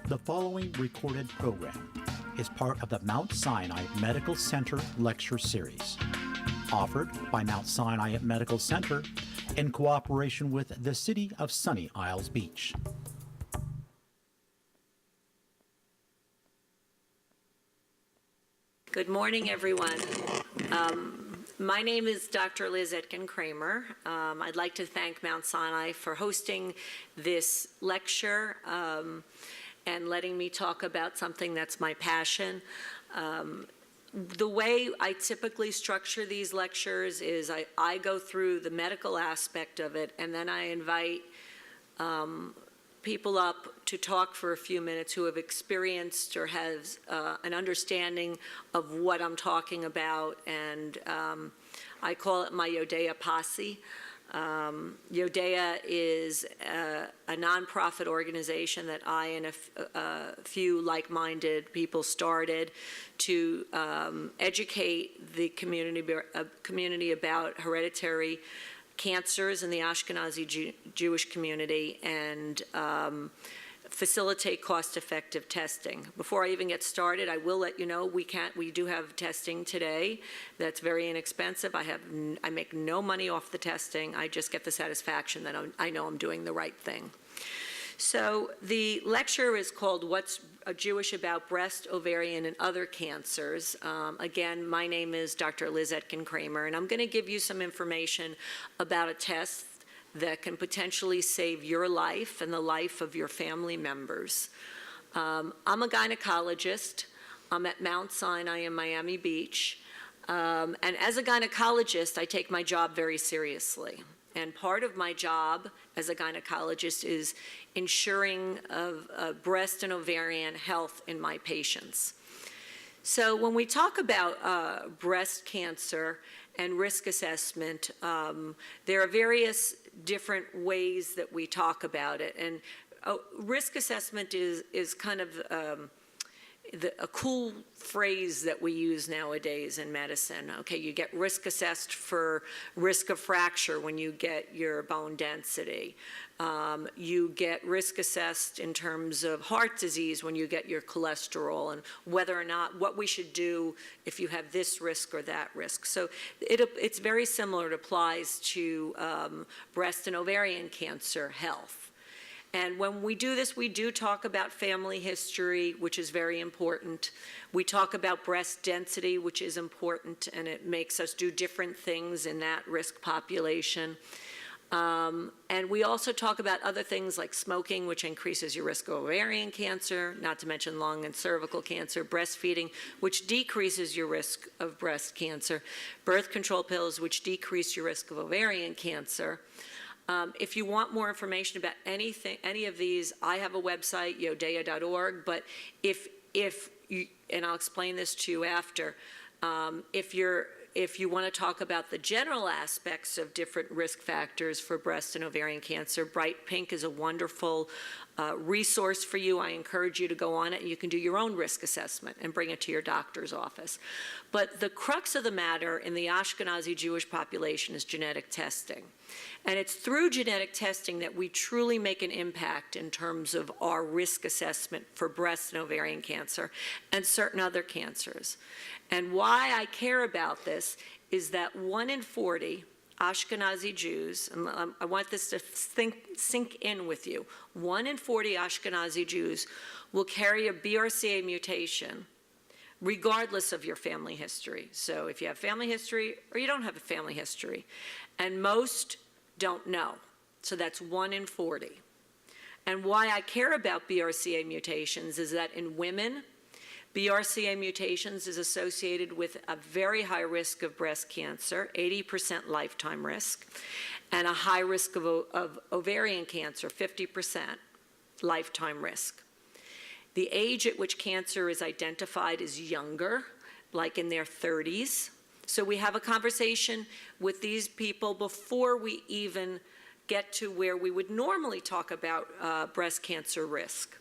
The following recorded program is part of the Mount Sinai Medical Center Lecture Series, offered by Mount Sinai Medical Center in cooperation with the City of Sunny Isles Beach. Good morning, everyone. My name is Dr. Liz Etkin Kramer. I'd like to thank Mount Sinai for hosting this lecture and letting me talk about something that's my passion. The way I typically structure these lectures is I go through the medical aspect of it, and then I invite people up to talk for a few minutes who have experienced or has an understanding of what I'm talking about, and I call it my Yodea posse. Yodea is a nonprofit organization that I and a few like-minded people started to educate the community about hereditary cancers in the Ashkenazi Jewish community and facilitate cost-effective testing. Before I even get started, I will let you know we do have testing today that's very inexpensive. I make no money off the testing. I just get the satisfaction that I know I'm doing the right thing. So the lecture is called What's Jewish About Breast, Ovarian, and Other Cancers. Again, my name is Dr. Liz Etkin Kramer, and I'm going to give you some information about a test that can potentially save your life and the life of your family members. I'm a gynecologist. I'm at Mount Sinai in Miami Beach. And as a gynecologist, I take my job very seriously. And part of my job as a gynecologist is ensuring of breast and ovarian health in my patients. So when we talk about breast cancer and risk assessment, there are various different ways that we talk about it. And risk assessment is kind of a cool phrase that we use nowadays in medicine. Okay, you get risk assessed for risk of fracture when you get your bone density. You get risk assessed in terms of heart disease when you get your cholesterol, and whether or not what we should do if you have this risk or that risk. So it's very similar. It applies to breast and ovarian cancer health. And when we do this, we do talk about family history, which is very important. We talk about breast density, which is important, and it makes us do different things in that risk population. And we also talk about other things like smoking, which increases your risk of ovarian cancer, not to mention lung and cervical cancer, breastfeeding, which decreases your risk of breast cancer, birth control pills, which decrease your risk of ovarian cancer. If you want more information about any of these, I have a website, yodea.org, but if you, and I'll explain this to you after, if you want to talk about the general aspects of different risk factors for breast and ovarian cancer, Bright Pink is a wonderful resource for you. I encourage you to go on it. You can do your own risk assessment and bring it to your doctor's office. But the crux of the matter in the Ashkenazi Jewish population is genetic testing. And it's through genetic testing that we truly make an impact in terms of our risk assessment for breast and ovarian cancer and certain other cancers. And why I care about this is that 1 in 40 Ashkenazi Jews, and I want this to sink in with you, 1 in 40 Ashkenazi Jews will carry a BRCA mutation regardless of your family history. So if you have family history or you don't have a family history, and most don't know. So that's 1 in 40. And why I care about BRCA mutations is that in women, BRCA mutations is associated with a very high risk of breast cancer, 80% lifetime risk, and a high risk of ovarian cancer, 50% lifetime risk. The age at which cancer is identified is younger, like in their 30s. So we have a conversation with these people before we even get to where we would normally talk about breast cancer risk.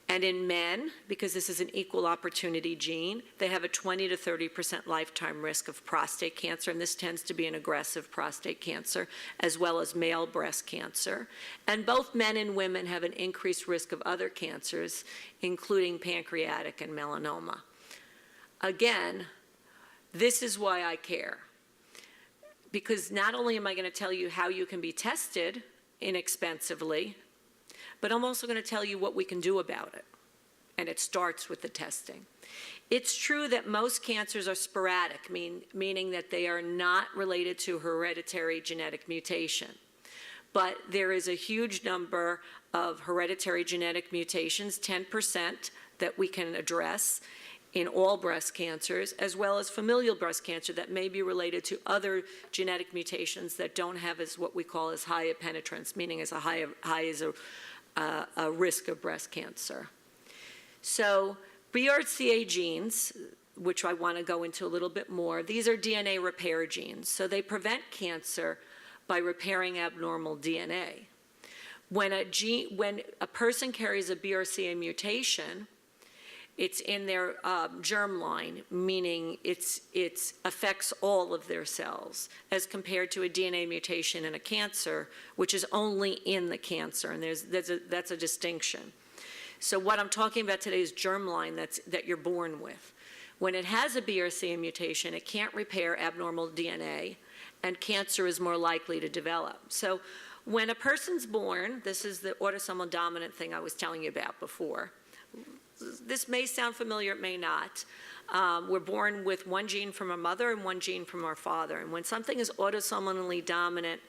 And in men, because this is an equal opportunity gene, they have a 20 to 30% lifetime risk of prostate cancer, and this tends to be an aggressive prostate cancer, as well as male breast cancer. And both men and women have an increased risk of other cancers, including pancreatic and melanoma. Again, this is why I care. Because not only am I going to tell you how you can be tested inexpensively, but I'm also going to tell you what we can do about it. And it starts with the testing. It's true that most cancers are sporadic, meaning that they are not related to hereditary genetic mutation. But there is a huge number of hereditary genetic mutations, 10%, that we can address in all breast cancers, as well as familial breast cancer that may be related to other genetic mutations that don't have as what we call as high a penetrance, meaning as high as a risk of breast cancer. So BRCA genes, which I want to go into a little bit more, these are DNA repair genes. So they prevent cancer by repairing abnormal DNA. When a person carries a BRCA mutation, it's in their germline, meaning it affects all of their cells, as compared to a DNA mutation in a cancer, which is only in the cancer, and that's a distinction. So what I'm talking about today is germline that you're born with. When it has a BRCA mutation, it can't repair abnormal DNA, and cancer is more likely to develop. So when a person's born, this is the autosomal dominant thing I was telling you about before. This may sound familiar, it may not. We're born with one gene from our mother and one gene from our father. And when something is autosomal dominant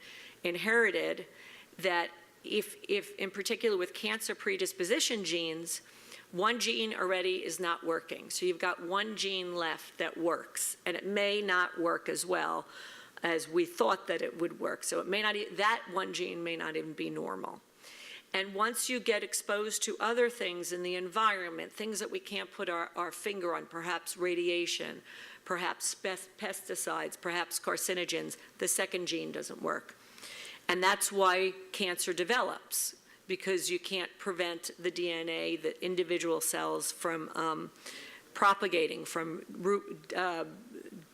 inherited, that if in particular with cancer predisposition genes, one gene already is not working. So you've got one gene left that works, and it may not work as well as we thought that it would work. So it may not, that one gene may not even be normal. And once you get exposed to other things in the environment, things that we can't put our finger on, perhaps radiation, perhaps pesticides, perhaps carcinogens, the second gene doesn't work. And that's why cancer develops, because you can't prevent the DNA, the individual cells, from propagating, from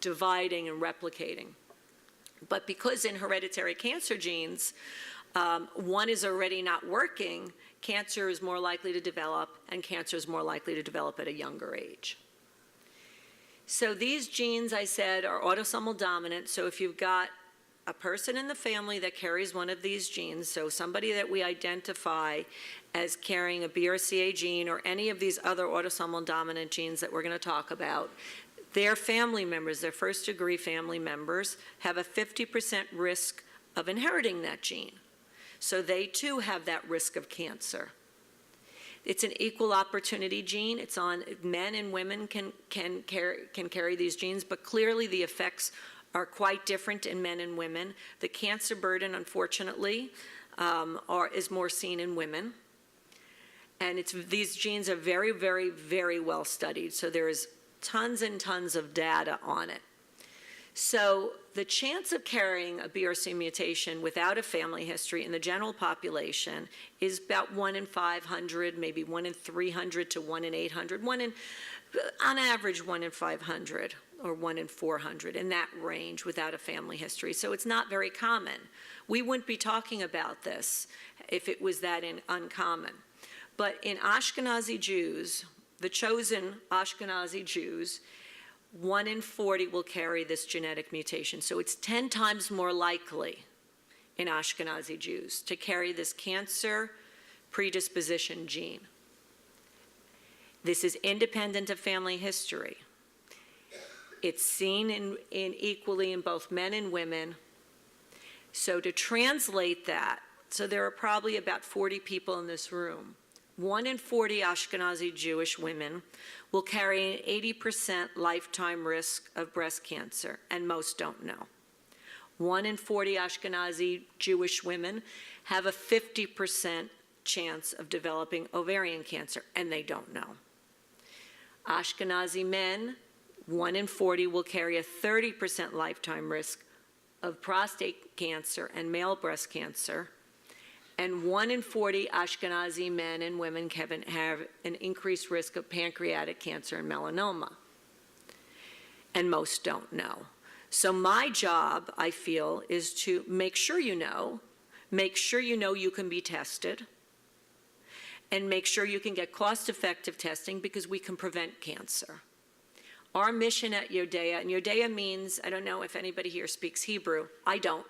dividing and replicating. But because in hereditary cancer genes, one is already not working, cancer is more likely to develop, and cancer is more likely to develop at a younger age. So these genes, I said, are autosomal dominant. So if you've got a person in the family that carries one of these genes, so somebody that we identify as carrying a BRCA gene or any of these other autosomal dominant genes that we're going to talk about, their family members, their first-degree family members, have a 50% risk of inheriting that gene. So they too have that risk of cancer. It's an equal opportunity gene. It's on men and women can carry these genes, but clearly the effects are quite different in men and women. The cancer burden, unfortunately, is more seen in women. And these genes are very, very, very well studied. So there is tons and tons of data on it. So the chance of carrying a BRCA mutation without a family history in the general population is about 1 in 500, maybe 1 in 300 to 1 in 800, on average 1 in 500 or 1 in 400, in that range without a family history. So it's not very common. We wouldn't be talking about this if it was that uncommon. But in Ashkenazi Jews, the chosen Ashkenazi Jews, 1 in 40 will carry this genetic mutation. So it's 10 times more likely in Ashkenazi Jews to carry this cancer predisposition gene. This is independent of family history. It's seen in equally in both men and women. So to translate that, so there are probably about 40 people in this room. 1 in 40 Ashkenazi Jewish women will carry an 80% lifetime risk of breast cancer, and most don't know. 1 in 40 Ashkenazi Jewish women have a 50% chance of developing ovarian cancer, and they don't know. Ashkenazi men, 1 in 40 will carry a 30% lifetime risk of prostate cancer and male breast cancer, And 1 in 40 Ashkenazi men and women have an increased risk of pancreatic cancer and melanoma. And most don't know. So my job, I feel, is to make sure you know you can be tested, and make sure you can get cost-effective testing because we can prevent cancer. Our mission at Yodea, and Yodea means, I don't know if anybody here speaks Hebrew. I don't.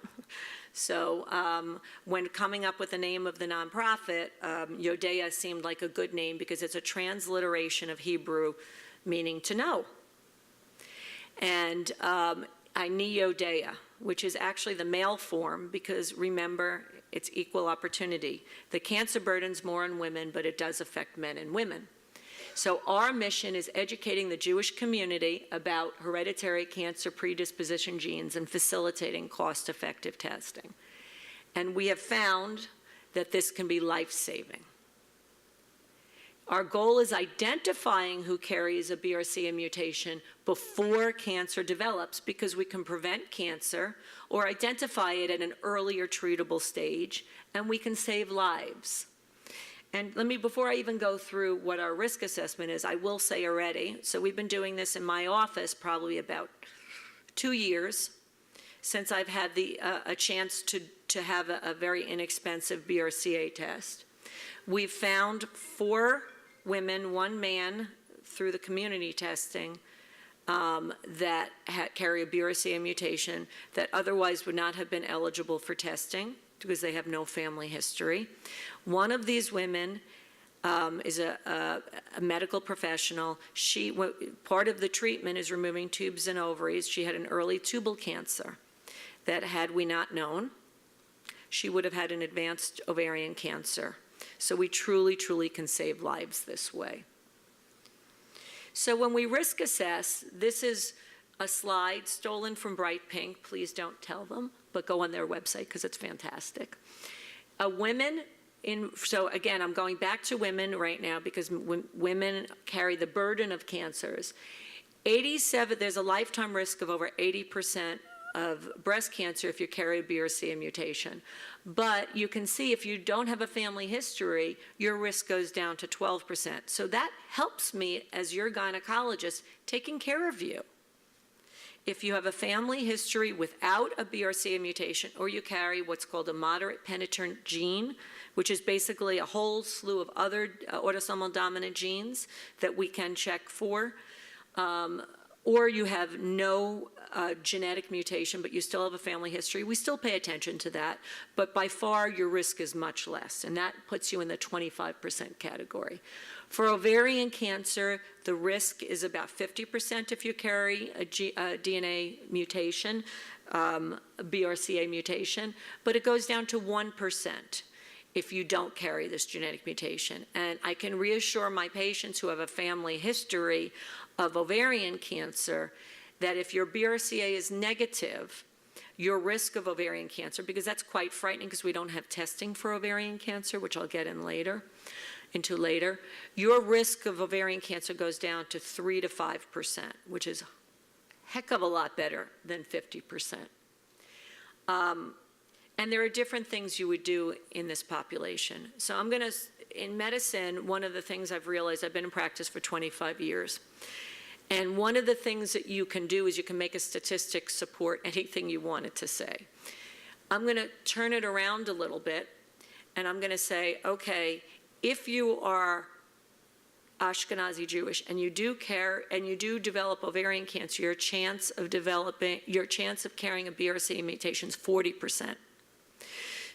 So when coming up with the name of the nonprofit, Yodea seemed like a good name because it's a transliteration of Hebrew meaning to know. And Ani Yodea, which is actually the male form because remember, it's equal opportunity. The cancer burden's more on women, but it does affect men and women. So our mission is educating the Jewish community about hereditary cancer predisposition genes and facilitating cost-effective testing. And we have found that this can be life-saving. Our goal is identifying who carries a BRCA mutation before cancer develops because we can prevent cancer or identify it at an earlier treatable stage, and we can save lives. And before I even go through what our risk assessment is, I will say already, so we've been doing this in my office probably about 2 years since I've had a chance to have a very inexpensive BRCA test. We've found 4 women, 1 man through the community testing that carry a BRCA mutation that otherwise would not have been eligible for testing because they have no family history. One of these women is a medical professional. Part of the treatment is removing tubes and ovaries. She had an early tubal cancer that had we not known, she would have had an advanced ovarian cancer. So we truly, truly can save lives this way. So when we risk assess, this is a slide stolen from Bright Pink. Please don't tell them, but go on their website because it's fantastic. So again, I'm going back to women right now because women carry the burden of cancers. There's a lifetime risk of over 80% of breast cancer if you carry a BRCA mutation. But you can see if you don't have a family history, your risk goes down to 12%. So that helps me as your gynecologist taking care of you. If you have a family history without a BRCA mutation or you carry what's called a moderate penetrant gene, which is basically a whole slew of other autosomal dominant genes that we can check for, or you have no genetic mutation, but you still have a family history, we still pay attention to that, but by far your risk is much less, and that puts you in the 25% category. For ovarian cancer, the risk is about 50% if you carry a DNA mutation, a BRCA mutation, but it goes down to 1% if you don't carry this genetic mutation. And I can reassure my patients who have a family history of ovarian cancer that if your BRCA is negative, your risk of ovarian cancer, because that's quite frightening because we don't have testing for ovarian cancer, which I'll get into later, your risk of ovarian cancer goes down to 3 to 5%, which is a heck of a lot better than 50%. And there are different things you would do in this population. So in medicine, one of the things I've realized, I've been in practice for 25 years, and one of the things that you can do is you can make a statistic support anything you want it to say. I'm going to turn it around a little bit, and I'm going to say, okay, if you are Ashkenazi Jewish and you do develop ovarian cancer, your chance of carrying a BRCA mutation is 40%.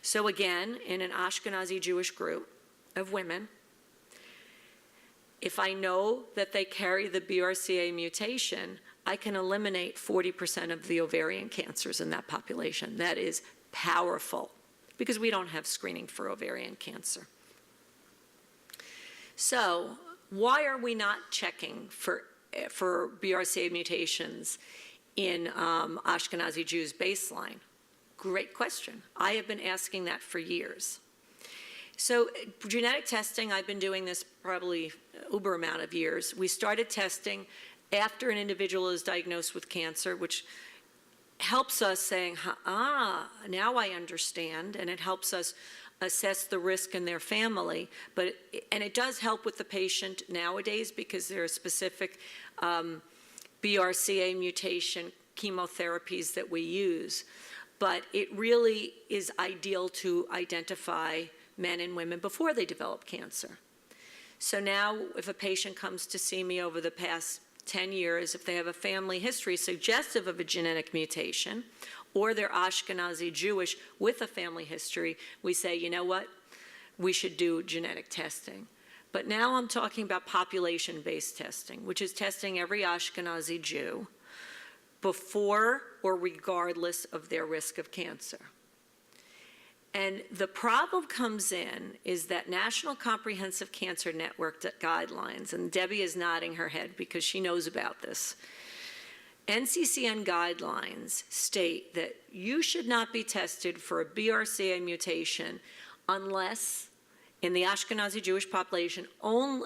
So again, in an Ashkenazi Jewish group of women, if I know that they carry the BRCA mutation, I can eliminate 40% of the ovarian cancers in that population. That is powerful because we don't have screening for ovarian cancer. So why are we not checking for BRCA mutations in Ashkenazi Jews baseline? Great question. I have been asking that for years. So genetic testing, I've been doing this probably uber amount of years. We started testing after an individual is diagnosed with cancer, which helps us saying, now I understand, and it helps us assess the risk in their family, and it does help with the patient nowadays because there are specific BRCA mutation chemotherapies that we use. But it really is ideal to identify men and women before they develop cancer. So now if a patient comes to see me over the past 10 years, if they have a family history suggestive of a genetic mutation, or they're Ashkenazi Jewish with a family history, we say, you know what, we should do genetic testing. But now I'm talking about population-based testing, which is testing every Ashkenazi Jew before or regardless of their risk of cancer. And the problem comes in is that National Comprehensive Cancer Network guidelines, and Debbie is nodding her head because she knows about this. NCCN guidelines state that you should not be tested for a BRCA mutation unless, in the Ashkenazi Jewish population,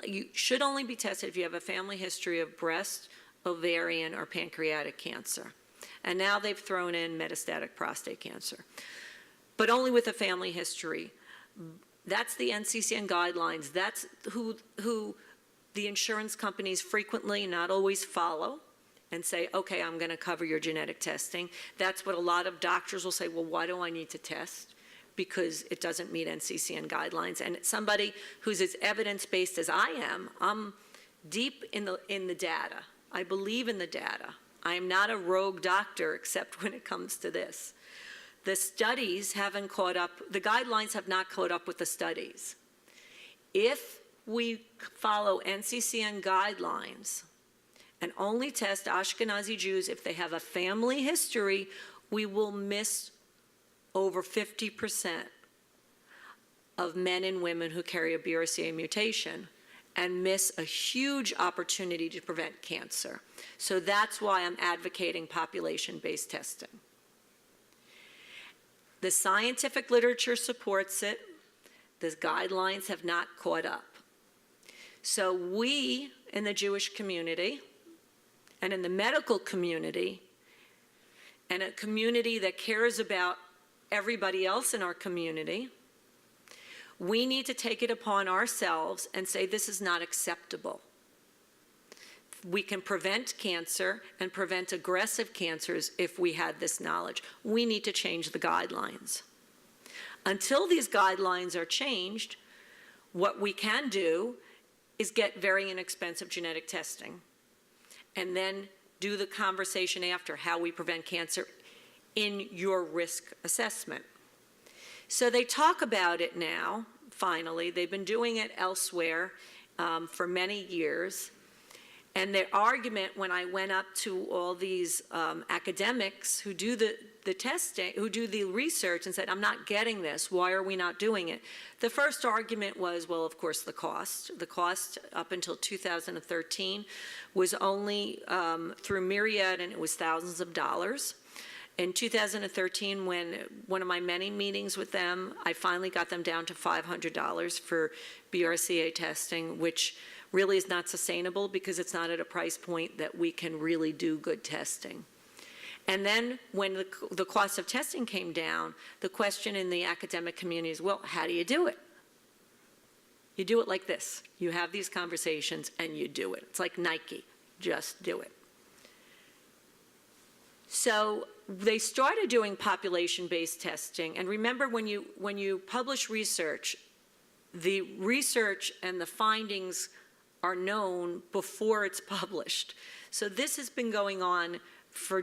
you should only be tested if you have a family history of breast, ovarian, or pancreatic cancer. And now they've thrown in metastatic prostate cancer, but only with a family history. That's the NCCN guidelines. That's who the insurance companies frequently, not always, follow and say, okay, I'm going to cover your genetic testing. That's what a lot of doctors will say, well, why do I need to test? Because it doesn't meet NCCN guidelines. And somebody who's as evidence-based as I am, I'm deep in the data. I believe in the data. I am not a rogue doctor except when it comes to this. The studies haven't caught up, the guidelines have not caught up with the studies. If we follow NCCN guidelines and only test Ashkenazi Jews if they have a family history, we will miss over 50% of men and women who carry a BRCA mutation and miss a huge opportunity to prevent cancer. So that's why I'm advocating population-based testing. The scientific literature supports it. The guidelines have not caught up. So we in the Jewish community and in the medical community and a community that cares about everybody else in our community, we need to take it upon ourselves and say this is not acceptable. We can prevent cancer and prevent aggressive cancers if we had this knowledge. We need to change the guidelines. Until these guidelines are changed, what we can do is get very inexpensive genetic testing and then do the conversation after how we prevent cancer in your risk assessment. So they talk about it now, finally. They've been doing it elsewhere for many years. And their argument when I went up to all these academics who do the testing, who do the research and said, I'm not getting this, why are we not doing it? The first argument was, well, of course, the cost. The cost up until 2013 was only through Myriad, and it was thousands of dollars. In 2013, when one of my many meetings with them, I finally got them down to $500 for BRCA testing, which really is not sustainable because it's not at a price point that we can really do good testing. And then when the cost of testing came down, the question in the academic community is, well, how do you do it? You do it like this. You have these conversations and you do it. It's like Nike, just do it. So they started doing population-based testing. And remember, when you publish research, the research and the findings are known before it's published. So this has been going on for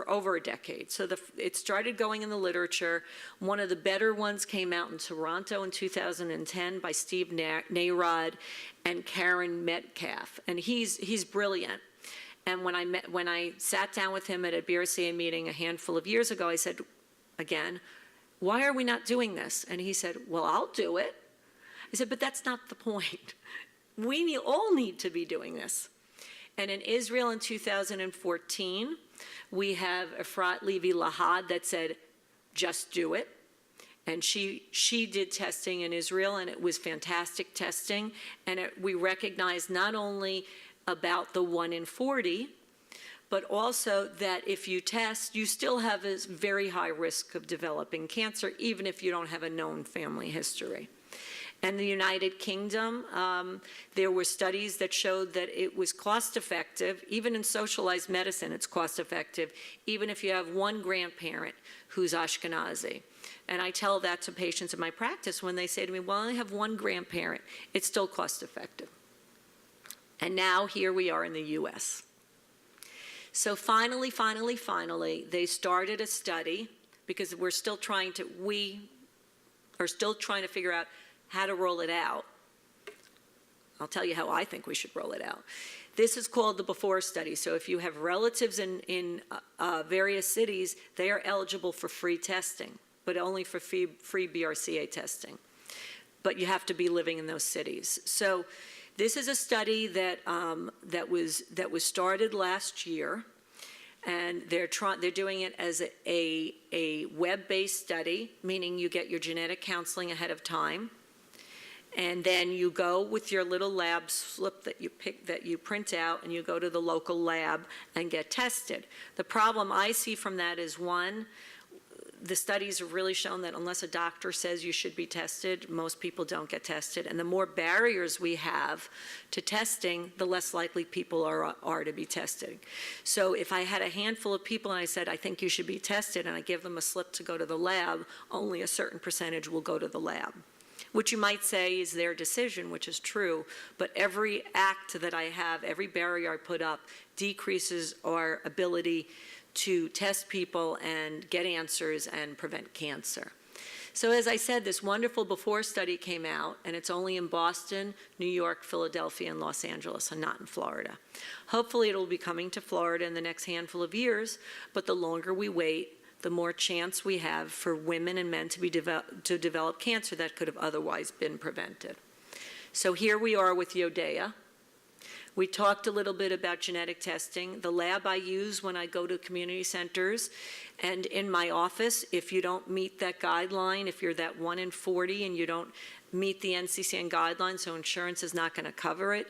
over a decade. So it started going in the literature. One of the better ones came out in Toronto in 2010 by Steve Narod and Karen Metcalf, and he's brilliant. And when I sat down with him at a BRCA meeting a handful of years ago, I said, again, why are we not doing this? And he said, well, I'll do it. I said, but that's not the point. We all need to be doing this. And in Israel in 2014, we have Efrat Levy-Lahad that said, just do it. And she did testing in Israel, and it was fantastic testing. And we recognized not only about the 1 in 40, but also that if you test, you still have a very high risk of developing cancer, even if you don't have a known family history. In the United Kingdom, there were studies that showed that it was cost-effective, even in socialized medicine, it's cost-effective, even if you have one grandparent who's Ashkenazi. And I tell that to patients in my practice when they say to me, well, I only have one grandparent, it's still cost-effective. And now here we are in the US. So finally, they started a study, because we are still trying to figure out how to roll it out. I'll tell you how I think we should roll it out. This is called the before study. So if you have relatives in various cities, they are eligible for free testing, but only for free BRCA testing. But you have to be living in those cities. So this is a study that was started last year, and they're doing it as a web-based study, meaning you get your genetic counseling ahead of time. And then you go with your little lab slip that you print out, and you go to the local lab and get tested. The problem I see from that is, one, the studies have really shown that unless a doctor says you should be tested, most people don't get tested. And the more barriers we have to testing, the less likely people are to be tested. So if I had a handful of people and I said, I think you should be tested, and I give them a slip to go to the lab, only a certain percentage will go to the lab. Which you might say is their decision, which is true, but every act that I have, every barrier I put up, decreases our ability to test people and get answers and prevent cancer. So as I said, this wonderful before study came out, and it's only in Boston, New York, Philadelphia, and Los Angeles, and not in Florida. Hopefully it will be coming to Florida in the next handful of years, but the longer we wait, the more chance we have for women and men to develop cancer that could have otherwise been prevented. So here we are with Yodea. We talked a little bit about genetic testing. The lab I use when I go to community centers and in my office, if you don't meet that guideline, if you're that 1 in 40 and you don't meet the NCCN guidelines, so insurance is not going to cover it,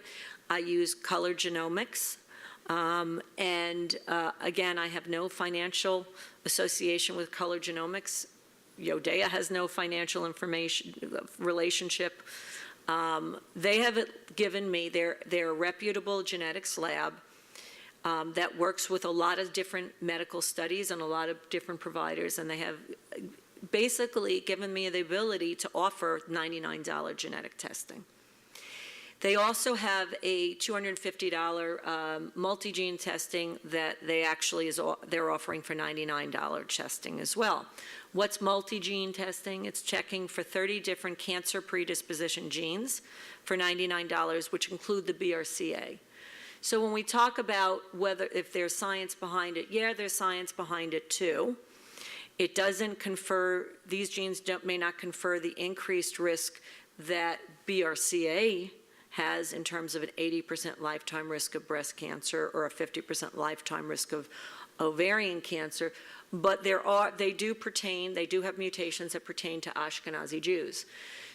I use color genomics. Again, I have no financial association with color genomics. Yodea has no financial information relationship. They have given me their reputable genetics lab that works with a lot of different medical studies and a lot of different providers, and they have basically given me the ability to offer $99 genetic testing. They also have a $250 multi-gene testing that they're offering for $99 testing as well. What's multi-gene testing? It's checking for 30 different cancer predisposition genes for $99, which include the BRCA. So when we talk about if there's science behind it, yeah, there's science behind it too. It doesn't confer, these genes may not confer the increased risk that BRCA has in terms of an 80% lifetime risk of breast cancer or a 50% lifetime risk of ovarian cancer, but they do have mutations that pertain to Ashkenazi Jews.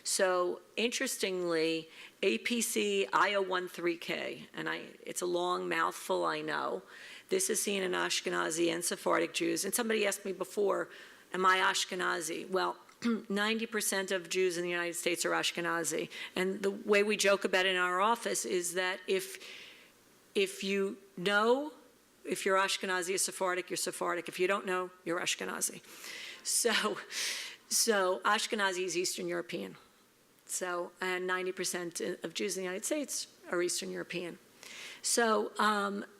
So interestingly, APC IO13K, and it's a long mouthful, I know. This is seen in Ashkenazi and Sephardic Jews. And somebody asked me before, am I Ashkenazi? Well, 90% of Jews in the United States are Ashkenazi. And the way we joke about it in our office is that if you know, if you're Ashkenazi or Sephardic, you're Sephardic. If you don't know, you're Ashkenazi. So Ashkenazi is Eastern European. And 90% of Jews in the United States are Eastern European. So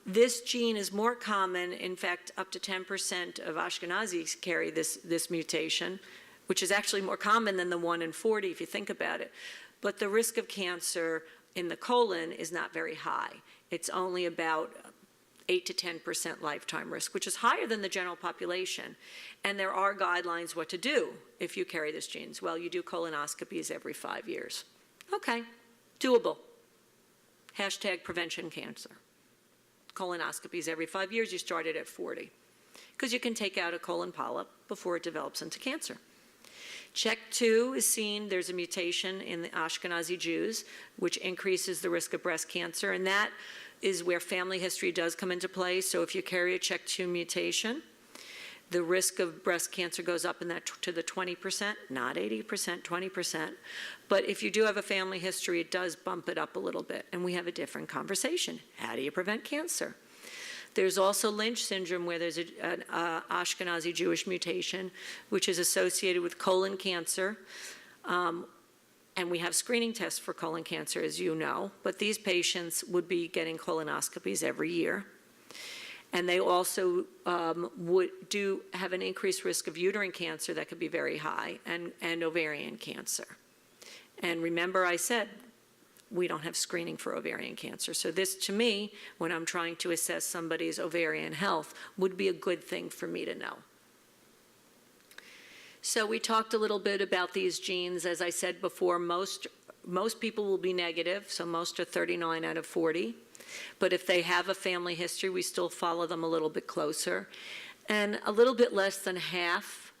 this gene is more common. In fact, up to 10% of Ashkenazis carry this mutation, which is actually more common than the 1 in 40 if you think about it. But the risk of cancer in the colon is not very high. It's only about 8 to 10% lifetime risk, which is higher than the general population. And there are guidelines what to do if you carry this gene. Well, you do colonoscopies every 5 years. Okay, doable. Hashtag prevention cancer. Colonoscopies every 5 years, you start it at 40. Because you can take out a colon polyp before it develops into cancer. Check 2 is seen, there's a mutation in the Ashkenazi Jews, which increases the risk of breast cancer, and that is where family history does come into play. So if you carry a check 2 mutation, the risk of breast cancer goes up in that to the 20%, not 80%, 20%. But if you do have a family history, it does bump it up a little bit, and we have a different conversation. How do you prevent cancer? There's also Lynch syndrome, where there's an Ashkenazi Jewish mutation, which is associated with colon cancer. And we have screening tests for colon cancer, as you know, but these patients would be getting colonoscopies every year. And they also do have an increased risk of uterine cancer that could be very high, and ovarian cancer. And remember I said, we don't have screening for ovarian cancer. So this, to me, when I'm trying to assess somebody's ovarian health, would be a good thing for me to know. So we talked a little bit about these genes. As I said before, most people will be negative, so most are 39 out of 40. But if they have a family history, we still follow them a little bit closer. And a little bit less than half,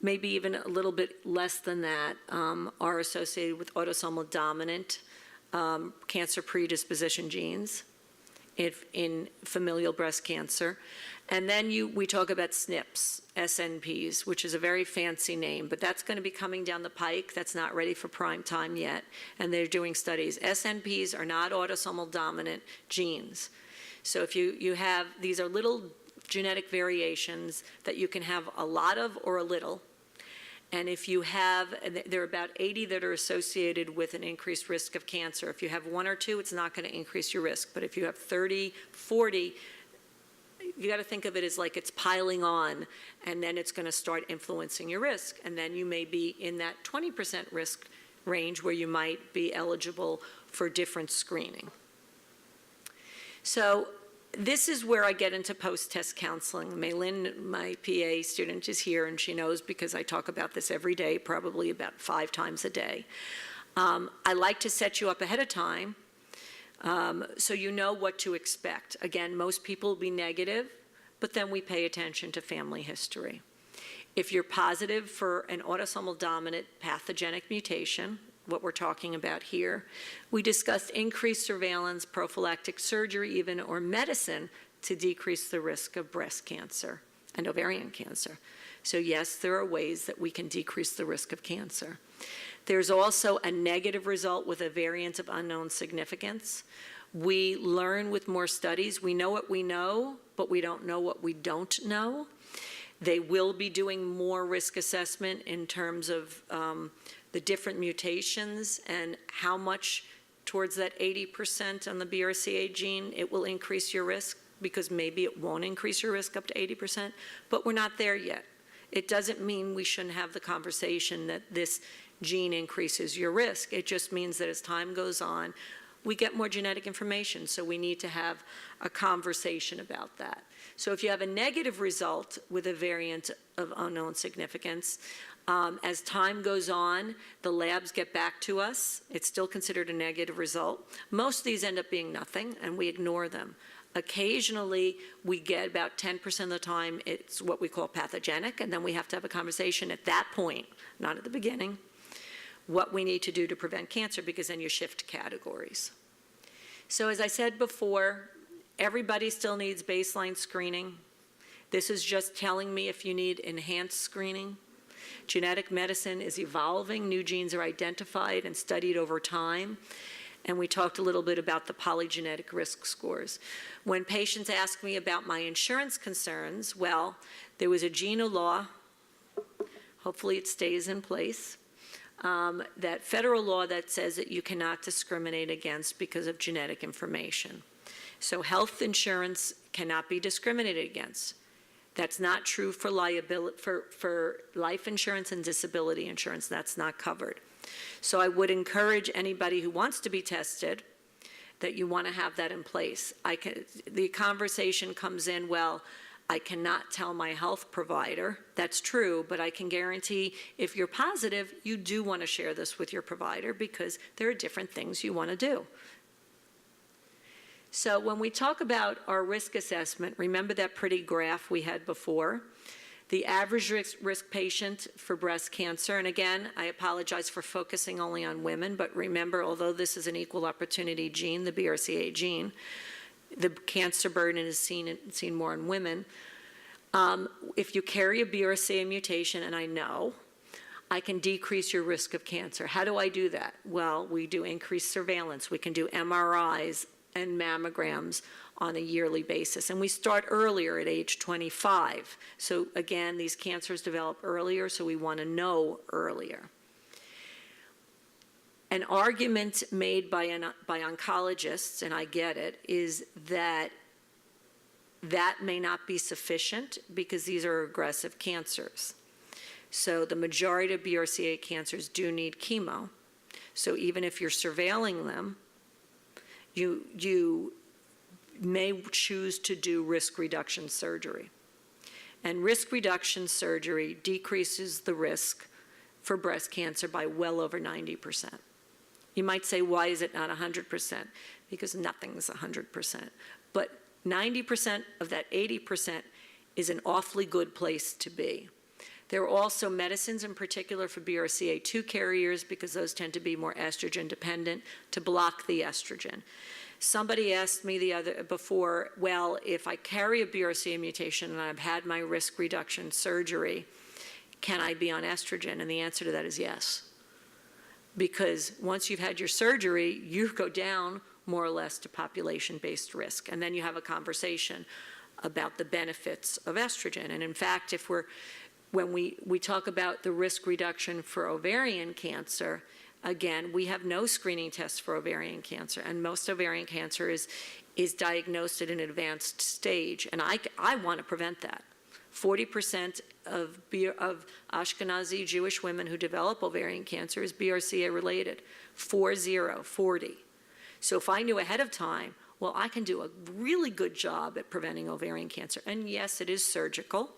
maybe even a little bit less than that, are associated with autosomal dominant cancer predisposition genes in familial breast cancer. And then we talk about SNPs, SNPs, which is a very fancy name, but that's going to be coming down the pike. That's not ready for prime time yet, and they're doing studies. SNPs are not autosomal dominant genes. So if you have, these are little genetic variations that you can have a lot of or a little. And if you have, there are about 80 that are associated with an increased risk of cancer. If you have 1 or 2, it's not going to increase your risk. But if you have 30, 40, you got to think of it as like it's piling on, and then it's going to start influencing your risk. And then you may be in that 20% risk range where you might be eligible for different screening. So this is where I get into post-test counseling. Maylin, my PA student, is here, and she knows because I talk about this every day, probably about 5 times a day. I like to set you up ahead of time so you know what to expect. Again, most people will be negative, but then we pay attention to family history. If you're positive for an autosomal dominant pathogenic mutation, what we're talking about here, we discussed increased surveillance, prophylactic surgery even, or medicine to decrease the risk of breast cancer and ovarian cancer. So yes, there are ways that we can decrease the risk of cancer. There's also a negative result with a variant of unknown significance. We learn with more studies. We know what we know, but we don't know what we don't know. They will be doing more risk assessment in terms of the different mutations and how much towards that 80% on the BRCA gene it will increase your risk, because maybe it won't increase your risk up to 80%, but we're not there yet. It doesn't mean we shouldn't have the conversation that this gene increases your risk. It just means that as time goes on, we get more genetic information, so we need to have a conversation about that. So if you have a negative result with a variant of unknown significance, as time goes on, the labs get back to us. It's still considered a negative result. Most of these end up being nothing, and we ignore them. Occasionally, we get about 10% of the time, it's what we call pathogenic, and then we have to have a conversation at that point, not at the beginning, what we need to do to prevent cancer, because then you shift categories. So as I said before, everybody still needs baseline screening. This is just telling me if you need enhanced screening. Genetic medicine is evolving. New genes are identified and studied over time. And we talked a little bit about the polygenetic risk scores. When patients ask me about my insurance concerns, well, there was a GINA law, hopefully it stays in place, that federal law that says that you cannot discriminate against because of genetic information. So health insurance cannot be discriminated against. That's not true for liability, for life insurance and disability insurance. That's not covered. So I would encourage anybody who wants to be tested that you want to have that in place. The conversation comes in, well, I cannot tell my health provider. That's true, but I can guarantee if you're positive, you do want to share this with your provider because there are different things you want to do. So when we talk about our risk assessment, remember that pretty graph we had before? The average risk patient for breast cancer, and again, I apologize for focusing only on women, but remember, although this is an equal opportunity gene, the BRCA gene, the cancer burden is seen more in women. If you carry a BRCA mutation, and I know, I can decrease your risk of cancer. How do I do that? Well, we do increased surveillance. We can do MRIs and mammograms on a yearly basis. And we start earlier at age 25. So again, these cancers develop earlier, so we want to know earlier. An argument made by oncologists, and I get it, is that that may not be sufficient because these are aggressive cancers. So the majority of BRCA cancers do need chemo. So even if you're surveilling them, you may choose to do risk reduction surgery. And risk reduction surgery decreases the risk for breast cancer by well over 90%. You might say, why is it not 100%? Because nothing's 100%. But 90% of that 80% is an awfully good place to be. There are also medicines, in particular for BRCA2 carriers, because those tend to be more estrogen dependent, to block the estrogen. Somebody asked me before, well, if I carry a BRCA mutation and I've had my risk reduction surgery, can I be on estrogen? And the answer to that is yes. Because once you've had your surgery, you go down more or less to population-based risk. And then you have a conversation about the benefits of estrogen. And in fact, when we talk about the risk reduction for ovarian cancer, again, we have no screening tests for ovarian cancer, and most ovarian cancer is diagnosed at an advanced stage, and I want to prevent that. 40% of Ashkenazi Jewish women who develop ovarian cancer is BRCA related, 40. So if I knew ahead of time, well, I can do a really good job at preventing ovarian cancer. And yes, it is surgical,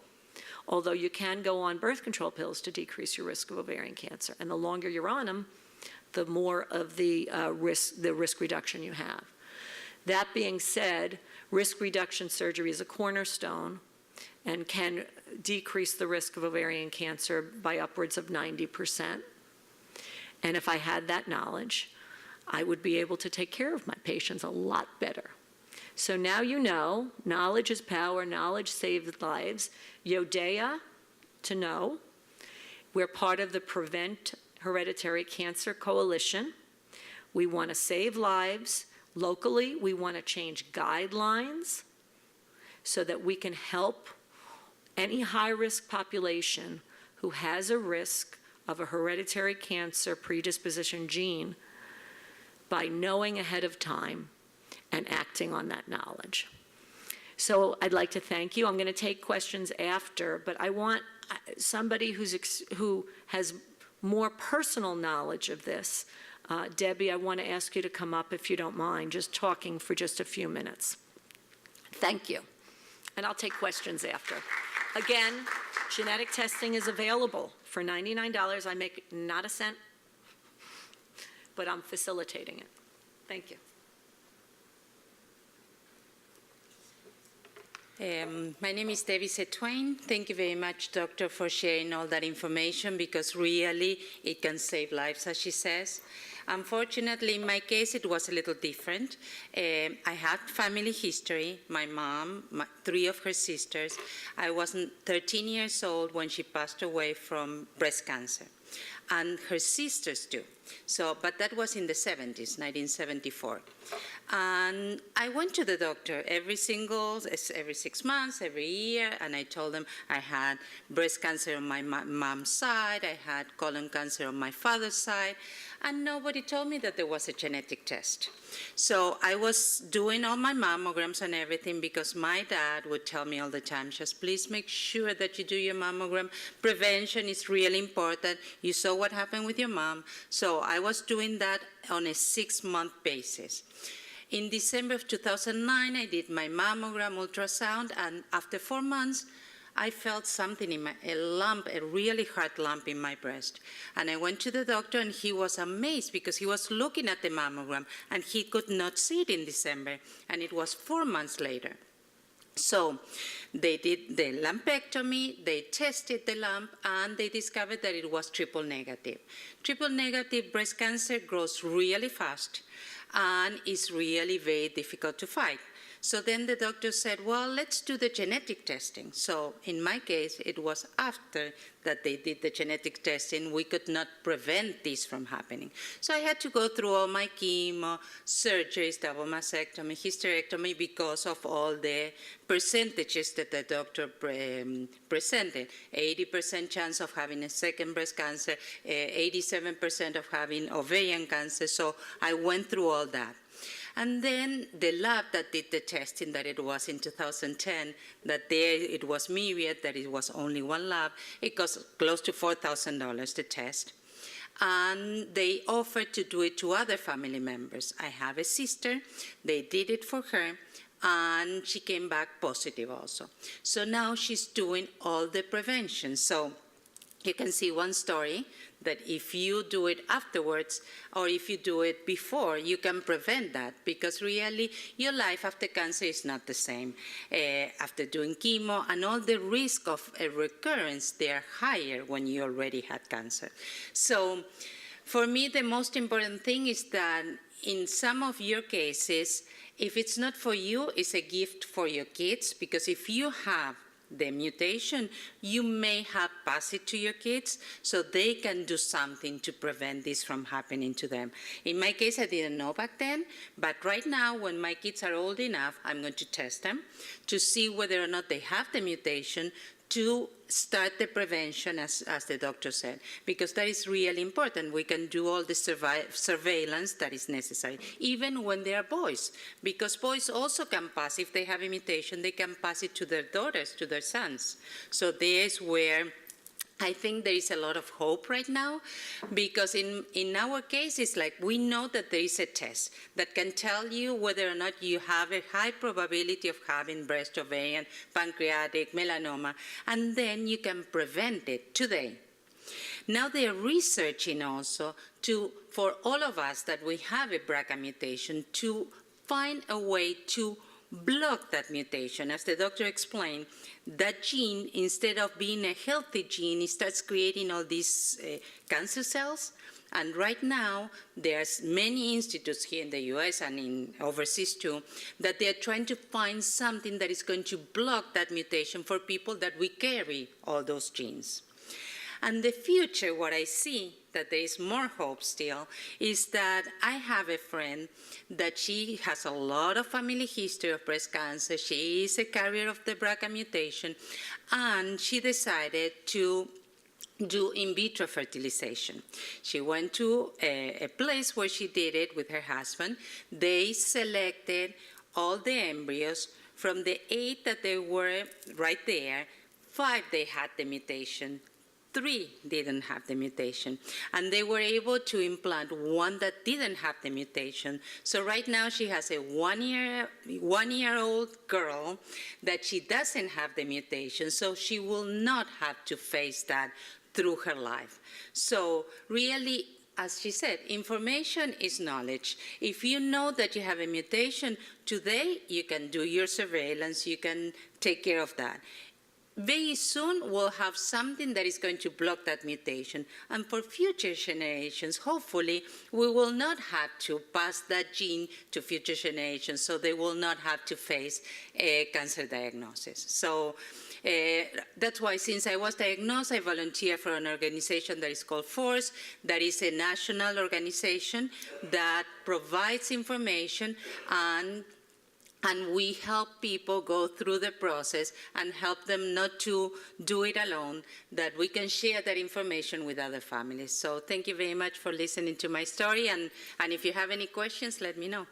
although you can go on birth control pills to decrease your risk of ovarian cancer. And the longer you're on them, the more of the risk reduction you have. That being said, risk reduction surgery is a cornerstone and can decrease the risk of ovarian cancer by upwards of 90%. And if I had that knowledge, I would be able to take care of my patients a lot better. So now you know, knowledge is power, knowledge saves lives. Yodea, to know. We're part of the Prevent Hereditary Cancer Coalition. We want to save lives. Locally, we want to change guidelines so that we can help any high-risk population who has a risk of a hereditary cancer predisposition gene by knowing ahead of time and acting on that knowledge. So I'd like to thank you. I'm going to take questions after, but I want somebody who has more personal knowledge of this. Debbie, I want to ask you to come up if you don't mind, just talking for just a few minutes. Thank you. And I'll take questions after. Again, genetic testing is available for $99. I make not a cent, but I'm facilitating it. Thank you. My name is Debbie Twain. Thank you very much, Doctor, for sharing all that information, because really it can save lives, as she says. Unfortunately, in my case, it was a little different. I had family history. My mom, 3 of her sisters. I was 13 years old when she passed away from breast cancer. And her sisters too. So, but that was in the 70s, 1974. And I went to the doctor every 6 months, every year, and I told them I had breast cancer on my mom's side, I had colon cancer on my father's side, and nobody told me that there was a genetic test. So I was doing all my mammograms and everything because my dad would tell me all the time, just please make sure that you do your mammogram. Prevention is really important. You saw what happened with your mom. So I was doing that on a 6-month basis. In December of 2009, I did my mammogram ultrasound, and after 4 months, I felt something in a lump, a really hard lump in my breast. And I went to the doctor, and he was amazed because he was looking at the mammogram, and he could not see it in December, and it was 4 months later. So they did the lumpectomy, they tested the lump, and they discovered that it was triple negative. Triple negative breast cancer grows really fast and is really very difficult to fight. So then the doctor said, well, let's do the genetic testing. So in my case, it was after that they did the genetic testing. We could not prevent this from happening. So I had to go through all my chemo, surgeries, double mastectomy, hysterectomy, because of all the percentages that the doctor presented. 80% chance of having a second breast cancer, 87% of having ovarian cancer. So I went through all that. And then the lab that did the testing, that it was in 2010, that there it was Myriad, that it was only one lab, it cost close to $4,000 to test. And they offered to do it to other family members. I have a sister, they did it for her, and she came back positive also. So now she's doing all the prevention. So you can see one story that if you do it afterwards or if you do it before, you can prevent that, because really your life after cancer is not the same. After doing chemo and all the risk of a recurrence, they are higher when you already had cancer. So for me, the most important thing is that in some of your cases, if it's not for you, it's a gift for your kids, because if you have the mutation, you may have passed it to your kids, so they can do something to prevent this from happening to them. In my case, I didn't know back then, but right now, when my kids are old enough, I'm going to test them to see whether or not they have the mutation, to start the prevention, as the doctor said, because that is really important. We can do all the surveillance that is necessary, even when they are boys, because boys also can pass, if they have a mutation, they can pass it to their daughters, to their sons. So there's where I think there is a lot of hope right now, because in our case, it's like we know that there is a test that can tell you whether or not you have a high probability of having breast, ovarian, pancreatic, melanoma, and then you can prevent it today. Now they are researching also for all of us that we have a BRCA mutation, to find a way to block that mutation. As the doctor explained, that gene, instead of being a healthy gene, it starts creating all these cancer cells. And right now, there's many institutes here in the US and in overseas too, that they're trying to find something that is going to block that mutation for people that we carry all those genes. And the future, what I see, that there is more hope still, is that I have a friend that she has a lot of family history of breast cancer. She is a carrier of the BRCA mutation, and she decided to do in vitro fertilization. She went to a place where she did it with her husband. They selected all the embryos. From the 8 that they were right there, 5 they had the mutation. 3 didn't have the mutation, and they were able to implant 1 that didn't have the mutation. So right now she has a one-year-old girl that she doesn't have the mutation, so she will not have to face that through her life. So really, as she said, information is knowledge. If you know that you have a mutation, today you can do your surveillance, you can take care of that. Very soon, we'll have something that is going to block that mutation. And for future generations, hopefully, we will not have to pass that gene to future generations, so they will not have to face a cancer diagnosis. So that's why, since I was diagnosed, I volunteer for an organization that is called FORCE, that is a national organization that provides information, and we help people go through the process and help them not to do it alone, that we can share that information with other families. So thank you very much for listening to my story, and if you have any questions, let me know.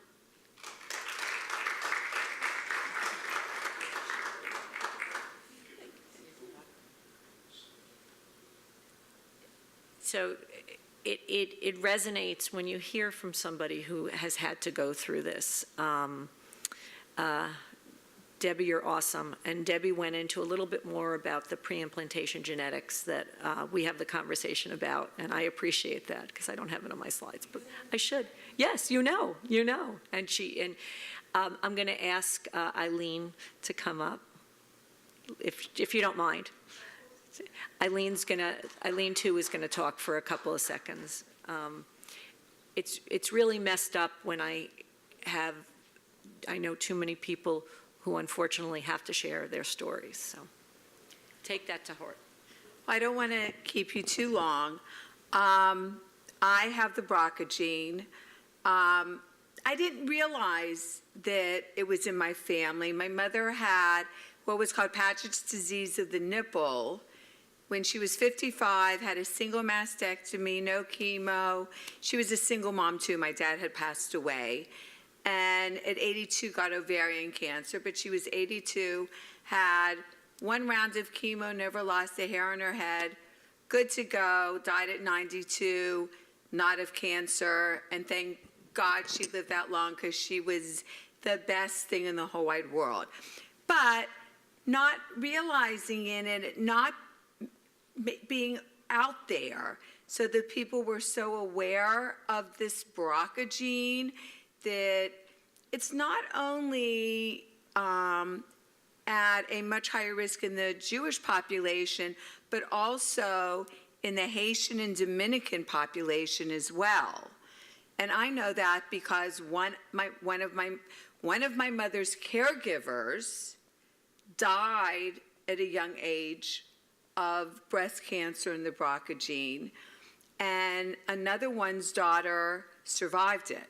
So it resonates when you hear from somebody who has had to go through this. Debbie, you're awesome. And Debbie went into a little bit more about the pre-implantation genetics that we have the conversation about, and I appreciate that because I don't have it on my slides, but I should. Yes, you know. And I'm going to ask Eileen to come up, if you don't mind. Eileen too is going to talk for a couple of seconds. It's really messed up when I know too many people who unfortunately have to share their stories, so take that to heart. I don't want to keep you too long. I have the BRCA gene. I didn't realize that it was in my family. My mother had what was called Paget's disease of the nipple. When she was 55, had a single mastectomy, no chemo. She was a single mom too. My dad had passed away. And at 82 got ovarian cancer, but she was 82, had one round of chemo, never lost a hair on her head, good to go, died at 92, not of cancer, and thank God she lived that long because she was the best thing in the whole wide world. But not realizing in it, not being out there, so that people were so aware of this BRCA gene that it's not only at a much higher risk in the Jewish population, but also in the Haitian and Dominican population as well. And I know that because one of my mother's caregivers died at a young age of breast cancer and the BRCA gene, and another one's daughter survived it.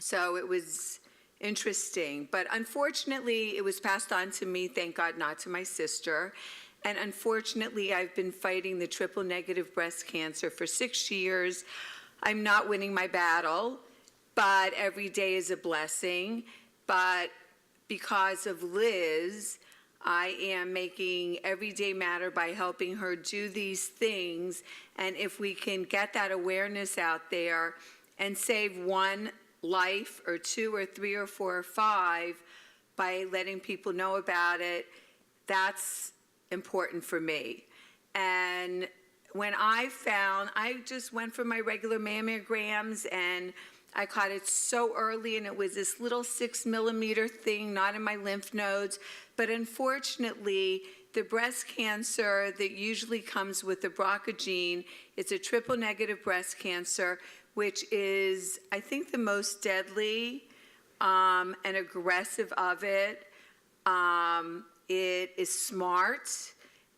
So it was interesting, but unfortunately it was passed on to me, thank God, not to my sister. And unfortunately, I've been fighting the triple negative breast cancer for 6 years. I'm not winning my battle, but every day is a blessing. But because of Liz, I am making every day matter by helping her do these things. And if we can get that awareness out there and save one life or 2 or 3 or 4 or 5 by letting people know about it, that's important for me. And when I just went for my regular mammograms and I caught it so early, and it was this little 6 millimeter thing, not in my lymph nodes. But unfortunately, the breast cancer that usually comes with the BRCA gene, it's a triple negative breast cancer, which is, I think, the most deadly and aggressive of it. It is smart,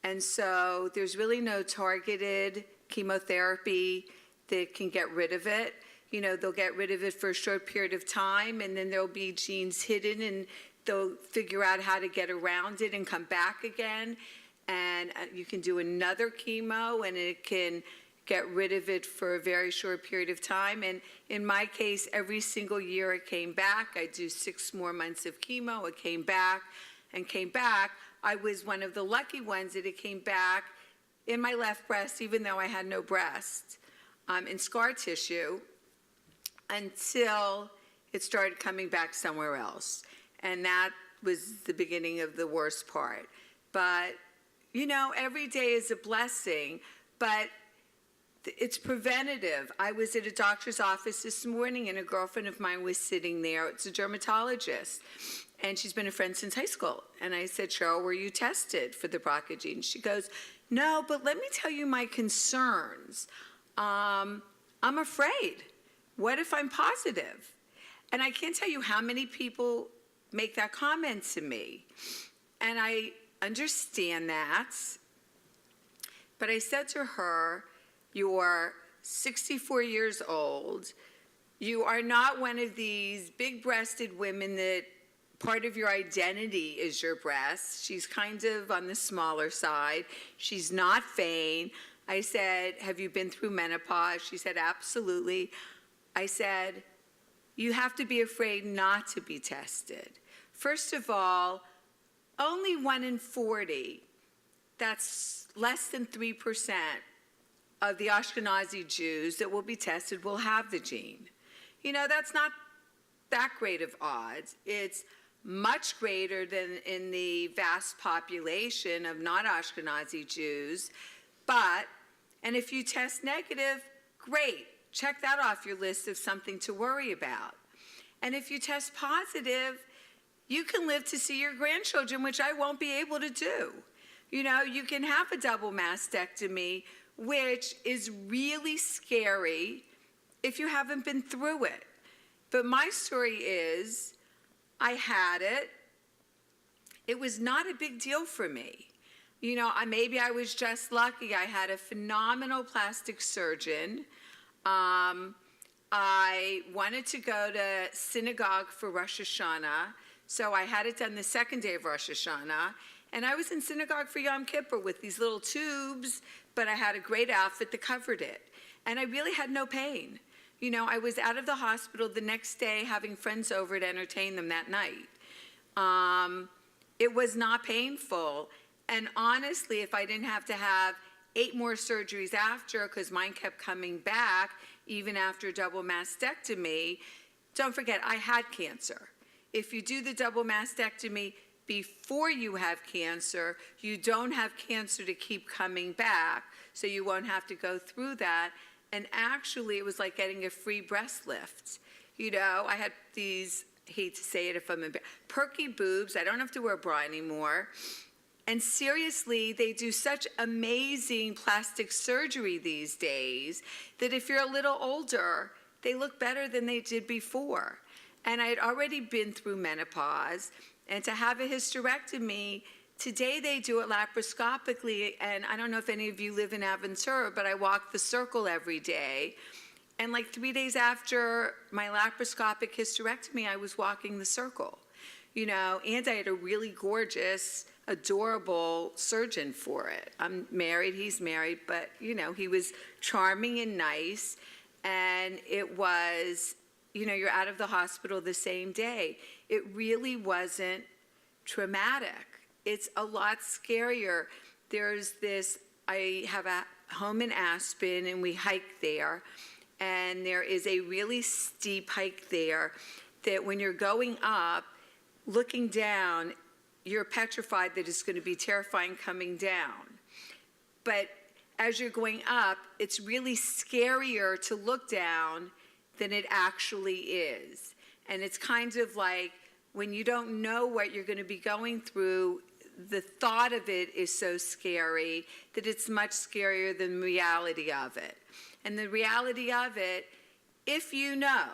and so there's really no targeted chemotherapy that can get rid of it. You know, they'll get rid of it for a short period of time, and then there'll be genes hidden, and they'll figure out how to get around it and come back again. And you can do another chemo, and it can get rid of it for a very short period of time. And in my case, every single year it came back. I do 6 more months of chemo. It came back and came back. I was one of the lucky ones that it came back in my left breast, even though I had no breast, in scar tissue, until it started coming back somewhere else. And that was the beginning of the worst part. But, you know, every day is a blessing, but it's preventative. I was at a doctor's office this morning, and a girlfriend of mine was sitting there. It's a dermatologist, and she's been a friend since high school. And I said, Cheryl, were you tested for the BRCA gene? She goes, no, but let me tell you my concerns. I'm afraid. What if I'm positive? And I can't tell you how many people make that comment to me. And I understand that. But I said to her, you're 64 years old. You are not one of these big-breasted women that part of your identity is your breasts. She's kind of on the smaller side. She's not vain. I said, have you been through menopause? She said, absolutely. I said, you have to be afraid not to be tested. First of all, only 1 in 40, that's less than 3% of the Ashkenazi Jews that will be tested will have the gene. You know, that's not that great of odds. It's much greater than in the vast population of non-Ashkenazi Jews. But, and if you test negative, great. Check that off your list of something to worry about. And if you test positive, you can live to see your grandchildren, which I won't be able to do. You know, you can have a double mastectomy, which is really scary if you haven't been through it. But my story is, I had it. It was not a big deal for me. You know, maybe I was just lucky. I had a phenomenal plastic surgeon. I wanted to go to synagogue for Rosh Hashanah, so I had it done the second day of Rosh Hashanah. And I was in synagogue for Yom Kippur with these little tubes, but I had a great outfit that covered it. And I really had no pain. You know, I was out of the hospital the next day having friends over to entertain them that night. It was not painful. And honestly, if I didn't have to have 8 more surgeries after, because mine kept coming back, even after double mastectomy, don't forget, I had cancer. If you do the double mastectomy before you have cancer, you don't have cancer to keep coming back, so you won't have to go through that. And actually, it was like getting a free breast lift. You know, I had these, hate to say it if I'm embarrassed, perky boobs. I don't have to wear a bra anymore. And seriously, they do such amazing plastic surgery these days that if you're a little older, they look better than they did before. And I had already been through menopause, and to have a hysterectomy, today they do it laparoscopically, and I don't know if any of you live in Aventura, but I walk the circle every day. And like 3 days after my laparoscopic hysterectomy, I was walking the circle, you know, and I had a really gorgeous, adorable surgeon for it. I'm married, he's married, but you know, he was charming and nice, and it was, you know, you're out of the hospital the same day. It really wasn't traumatic. It's a lot scarier. There's this, I have a home in Aspen, and we hike there, and there is a really steep hike there that when you're going up, looking down, you're petrified that it's going to be terrifying coming down. But as you're going up, it's really scarier to look down than it actually is. And it's kind of like when you don't know what you're going to be going through, the thought of it is so scary that it's much scarier than the reality of it. And the reality of it, if you know,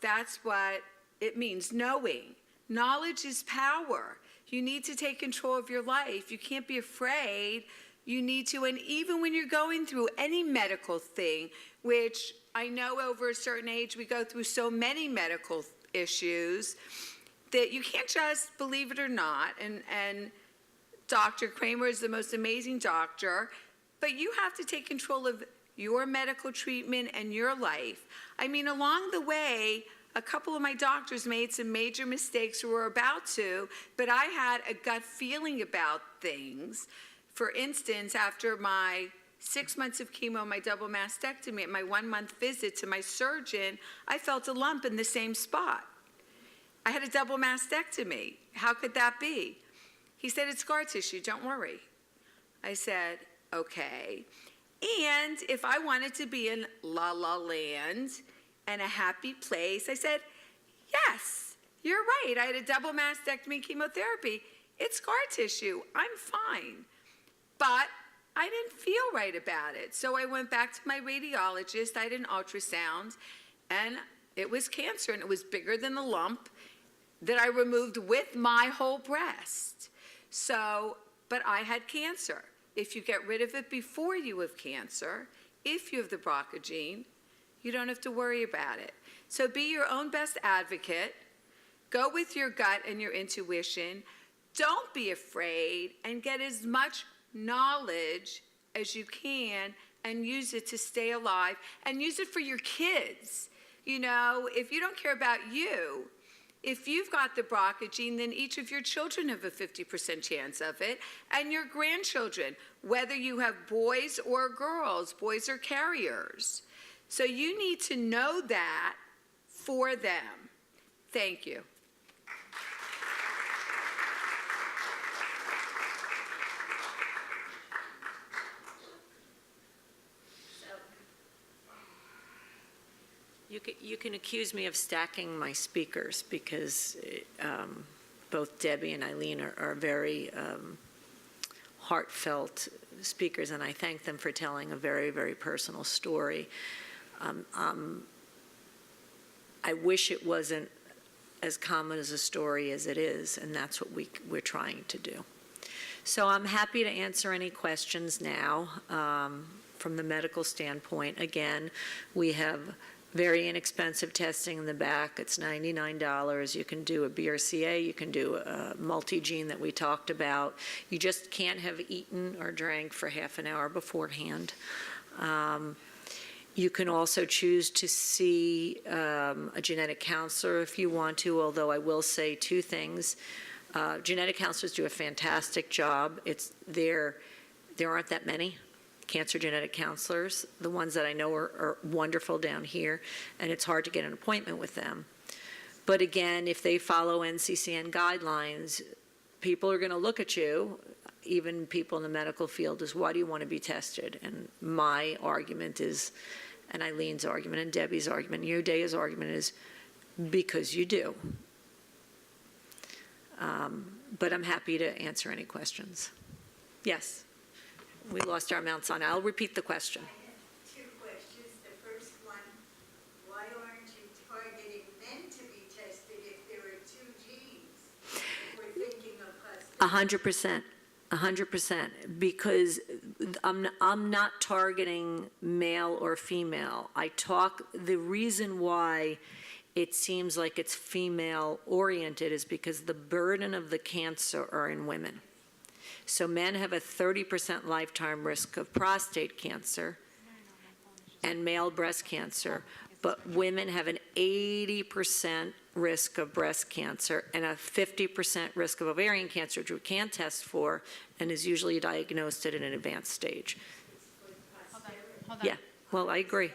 that's what it means, knowing. Knowledge is power. You need to take control of your life. You can't be afraid. You need to, and even when you're going through any medical thing, which I know over a certain age we go through so many medical issues that you can't just believe it or not. And Dr. Kramer is the most amazing doctor, but you have to take control of your medical treatment and your life. I mean, along the way, a couple of my doctors made some major mistakes or were about to, but I had a gut feeling about things. For instance, after my 6 months of chemo, my double mastectomy, at my 1-month visit to my surgeon, I felt a lump in the same spot. I had a double mastectomy. How could that be? He said, it's scar tissue, don't worry. I said, okay. And if I wanted to be in La La Land and a happy place, I said, yes, you're right. I had a double mastectomy chemotherapy. It's scar tissue. I'm fine. But I didn't feel right about it. So I went back to my radiologist. I did an ultrasound, and it was cancer, and it was bigger than the lump that I removed with my whole breast. So, but I had cancer. If you get rid of it before you have cancer, if you have the BRCA gene, you don't have to worry about it. So be your own best advocate. Go with your gut and your intuition. Don't be afraid, and get as much knowledge as you can and use it to stay alive, and use it for your kids. You know, if you don't care about you, if you've got the BRCA gene, then each of your children have a 50% chance of it, and your grandchildren, whether you have boys or girls, boys are carriers. So you need to know that for them. Thank you. You can accuse me of stacking my speakers because both Debbie and Eileen are very heartfelt speakers, and I thank them for telling a very, very personal story. I wish it wasn't as common as a story as it is, and that's what we're trying to do. So I'm happy to answer any questions now from the medical standpoint. Again, we have very inexpensive testing in the back. It's $99. You can do a BRCA, you can do a multi-gene that we talked about. You just can't have eaten or drank for half an hour beforehand. You can also choose to see a genetic counselor if you want to, although I will say two things. Genetic counselors do a fantastic job. There aren't that many cancer genetic counselors. The ones that I know are wonderful down here, and it's hard to get an appointment with them. But again, if they follow NCCN guidelines, people are going to look at you, even people in the medical field, is why do you want to be tested? And my argument is, and Eileen's argument, and Debbie's argument, and Yodea's argument is, because you do. But I'm happy to answer any questions. Yes, we lost our Mount Sinai. I'll repeat the question. I have two questions. The first one, why aren't you targeting men to be tested if there are two genes? If we're thinking of us. 100%, because I'm not targeting male or female. The reason why it seems like it's female-oriented is because the burden of the cancer are in women. So men have a 30% lifetime risk of prostate cancer and male breast cancer, but women have an 80% risk of breast cancer and a 50% risk of ovarian cancer, which we can't test for and is usually diagnosed at an advanced stage. Hold on. Yeah, well, I agree.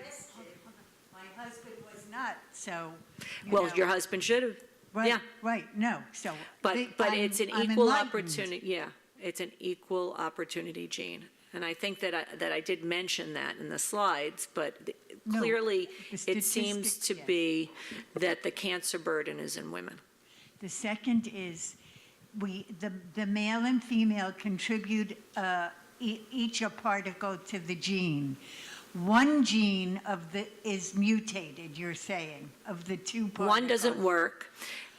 My husband was not, so. Well, your husband should have, Right, yeah. right, no, so. But it's an I'm equal enlightened. opportunity, yeah, it's an equal opportunity gene. And I think that I did mention that in the slides, but No, clearly the it seems statistics, to yes. be that the cancer burden is in women. The second is, the male and female contribute each a particle to the gene. One gene is mutated, you're saying, of the two particles. One doesn't work,